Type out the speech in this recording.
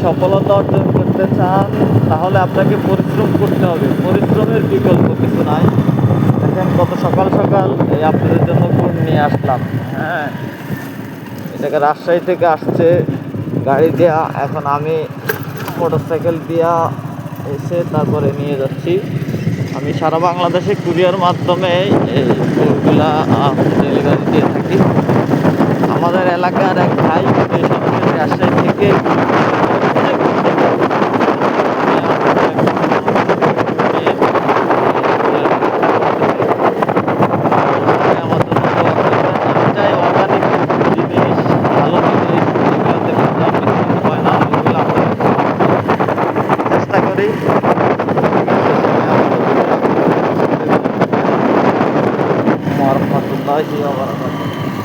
সফলতা অর্জন করতে চান তাহলে আপনাকে পরিশ্রম করতে হবে, পরিশ্রমের বিকল্প কিছু নাই। দেখেন কত সকাল সকাল এই আপনাদের জন্য গুড় নিয়ে আসলাম। হ্যাঁ, এটাকে রাজশাহী থেকে আসছে গাড়ি দেয়া, এখন আমি মোটরসাইকেল দিয়া এসে তারপরে নিয়ে যাচ্ছি। আমি সারা বাংলাদেশে কুরিয়ার মাধ্যমে এই গুড়গুলা ডেলিভারি দিয়ে থাকি। আমাদের এলাকার এক ভাই এই সরাসরি রাজশাহী থেকে চেষ্টা করি। ওয়া রাহমাতুল্লাহি ওয়া বারাকাতুহু।